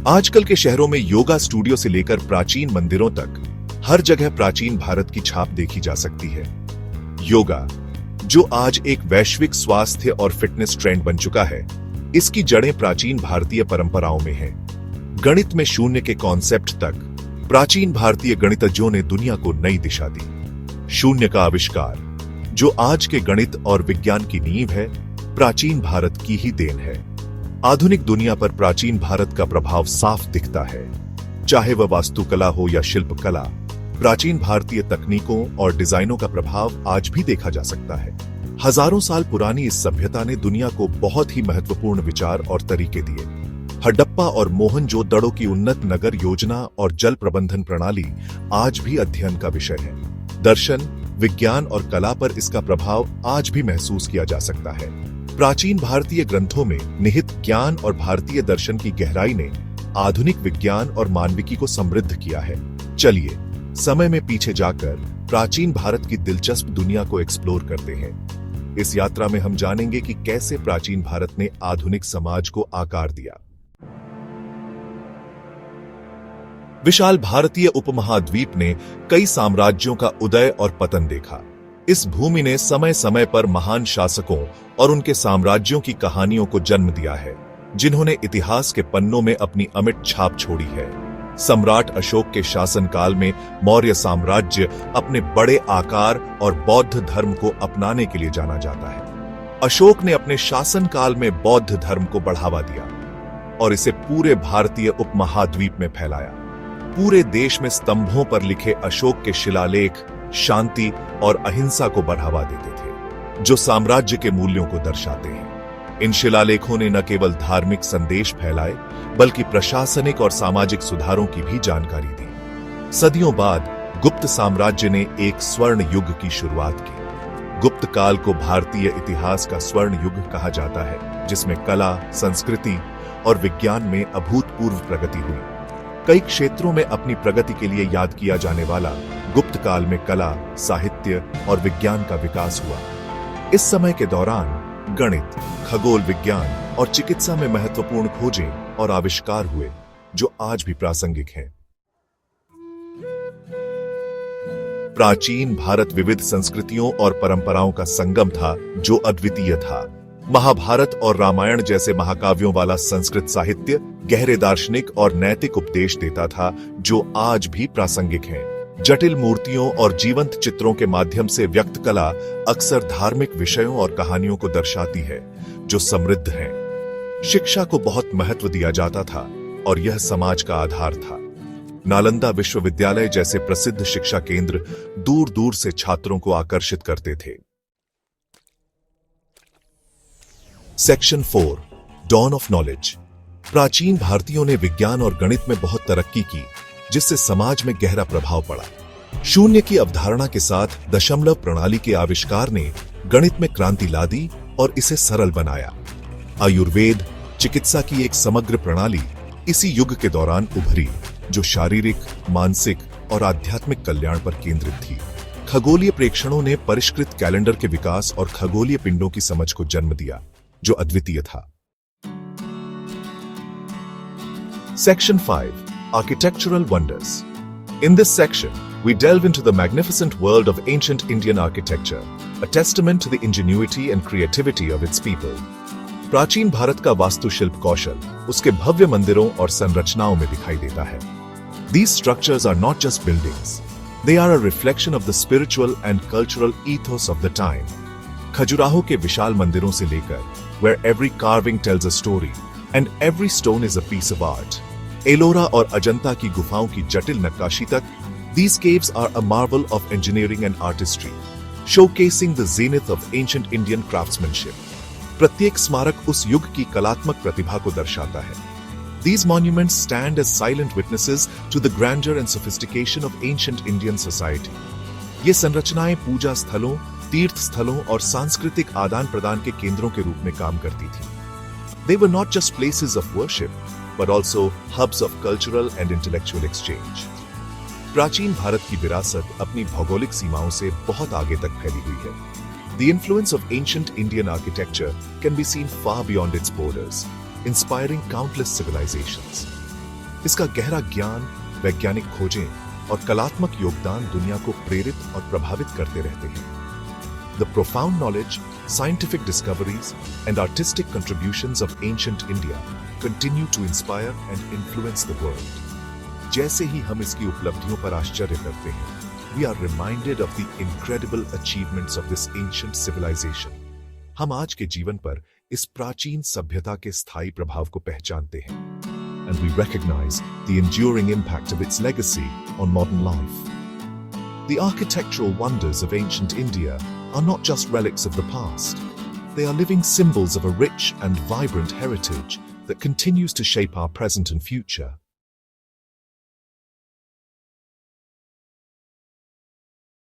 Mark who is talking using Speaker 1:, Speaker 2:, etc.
Speaker 1: आजकल के शहरों में योगा स्टूडियो से लेकर प्राचीन मंदिरों तक हर जगह प्राचीन भारत की छाप देखी जा सकती है। योगा, जो आज एक वैश्विक स्वास्थ्य और फिटनेस ट्रेंड बन चुका है, इसकी जड़ें प्राचीन भारतीय परंपराओं में हैं। गणित में शून्य के कॉन्सेप्ट तक प्राचीन भारतीय गणितज्ञों ने दुनिया को नई दिशा दी। शून्य का आविष्कार, जो आज के गणित और विज्ञान की नींव है, प्राचीन भारत की ही देन है। आधुनिक दुनिया पर प्राचीन भारत का प्रभाव साफ दिखता है। चाहे वह वास्तुकला हो या शिल्पकला, प्राचीन भारतीय तकनीकों और डिजाइनों का प्रभाव आज भी देखा जा सकता है। हजारों साल पुरानी इस सभ्यता ने दुनिया को बहुत ही महत्वपूर्ण विचार और तरीके दिए। हडप्पा और मोहनजोदड़ो की उन्नत नगर योजना और जल प्रबंधन प्रणाली आज भी अध्ययन का विषय है। दर्शन, विज्ञान और कला पर इसका प्रभाव आज भी महसूस किया जा सकता है। प्राचीन भारतीय ग्रंथों में निहित ज्ञान और भारतीय दर्शन की गहराई ने आधुनिक विज्ञान और मानविकी को समृद्ध किया है। चलिए समय में पीछे जाकर प्राचीन भारत की दिलचस्प दुनिया को एक्सप्लोर करते हैं। इस यात्रा में हम जानेंगे कि कैसे प्राचीन भारत ने आधुनिक समाज को आकार दिया। विशाल भारतीय उपमहाद्वीप ने कई साम्राज्यों का उदय और पतन देखा। इस भूमि ने समय समय पर महान शासकों और उनके साम्राज्यों की कहानियों को जन्म दिया है, जिन्होंने इतिहास के पन्नों में अपनी अमिट छाप छोड़ी है। सम्राट अशोक के शासनकाल में मौर्य साम्राज्य अपने बड़े आकार और बौद्ध धर्म को अपनाने के लिए जाना जाता है। अशोक ने अपने शासनकाल में बौद्ध धर्म को बढ़ावा दिया और इसे पूरे भारतीय उपमहाद्वीप में फैलाया। पूरे देश में स्तंभों पर लिखे अशोक के शिलालेख शांति और अहिंसा को बढ़ावा देते थे, जो साम्राज्य के मूल्यों को दर्शाते हैं। इन शिलालेखों ने न केवल धार्मिक संदेश फैलाए, बल्कि प्रशासनिक और सामाजिक सुधारों की भी जानकारी दी। सदियों बाद गुप्त साम्राज्य ने एक स्वर्ण युग की शुरुआत की। गुप्त काल को भारतीय इतिहास का स्वर्ण युग कहा जाता है, जिसमें कला, संस्कृति और विज्ञान में अभूतपूर्व प्रगति हुई। कई क्षेत्रों में अपनी प्रगति के लिए याद किया जाने वाला गुप्त काल में कला, साहित्य और विज्ञान का विकास हुआ। इस समय के दौरान गणित, खगोल विज्ञान और चिकित्सा में महत्वपूर्ण खोजें और आविष्कार हुए, जो आज भी प्रासंगिक हैं। प्राचीन भारत विविध संस्कृतियों और परंपराओं का संगम था, जो अद्वितीय था। महाभारत और रामायण जैसे महाकाव्यों वाला संस्कृत साहित्य गहरे दार्शनिक और नैतिक उपदेश देता था, जो आज भी प्रासंगिक हैं। जटिल मूर्तियों और जीवंत चित्रों के माध्यम से व्यक्त कला अक्सर धार्मिक विषयों और कहानियों को दर्शाती है, जो समृद्ध हैं। शिक्षा को बहुत महत्व दिया जाता था और यह समाज का आधार था। नालंदा विश्वविद्यालय जैसे प्रसिद्ध शिक्षा केंद्र दूर दूर से छात्रों को आकर्षित करते थे। Section 4, dawn of knowledge. प्राचीन भारतीयों ने विज्ञान और गणित में बहुत तरक्की की, जिससे समाज में गहरा प्रभाव पड़ा। शून्य की अवधारणा के साथ दशमलव प्रणाली के आविष्कार ने गणित में क्रांति ला दी और इसे सरल बनाया। आयुर्वेद, चिकित्सा की एक समग्र प्रणाली इसी युग के दौरान उभरी, जो शारीरिक, मानसिक और आध्यात्मिक कल्याण पर केंद्रित थी। खगोलीय प्रेक्षणों ने परिष्कृत कैलेंडर के विकास और खगोलीय पिंडों की समझ को जन्म दिया, जो अद्वितीय था। Section 5, Architectural Wonders. In this section, we delve into the magnificent world of ancient Indian architecture, a testament to the ingenuity and creativity of its people. प्राचीन भारत का वास्तुशिल्प कौशल उसके भव्य मंदिरों और संरचनाओं में दिखाई देता है। These structures are not just buildings; they are a reflection of the spiritual and cultural ethos of the time. Khajuraho के विशाल मंदिरों से लेकर, where every carving tells a story and every stone is a piece of art, Ellora और अजंता की गुफाओं की जटिल नक्काशी तक, these caves are a marvel of engineering and artistry, showcasing the zenith of ancient Indian craftsmanship. प्रत्येक स्मारक उस युग की कलात्मक प्रतिभा को दर्शाता है। These monuments stand as silent witnesses to the grandeur and sophistication of ancient Indian society. ये संरचनाएं पूजा स्थलों, तीर्थ स्थलों और सांस्कृतिक आदान प्रदान के केंद्रों के रूप में काम करती थी। They were not just places of worship, but also hubs of cultural and intellectual exchange. प्राचीन भारत की विरासत अपनी भौगोलिक सीमाओं से बहुत आगे तक फैली हुई है। The influence of ancient Indian architecture can be seen far beyond its borders, inspiring countless civilizations. इसका गहरा ज्ञान, वैज्ञानिक खोजें और कलात्मक योगदान दुनिया को प्रेरित और प्रभावित करते रहते हैं। The profound knowledge, scientific discoveries, and artistic contributions of ancient India continue to inspire and influence the world. जैसे ही हम इसकी उपलब्धियों पर आश्चर्य करते हैं, we are reminded of the incredible achievements of this ancient civilization. हम आज के जीवन पर इस प्राचीन सभ्यता के स्थायी प्रभाव को पहचानते हैं, and we recognize the enduring impact of its legacy on modern life. The architectural wonders of ancient India are not just relics of the past. They are living symbols of a rich and vibrant heritage that continues to shape our present and future.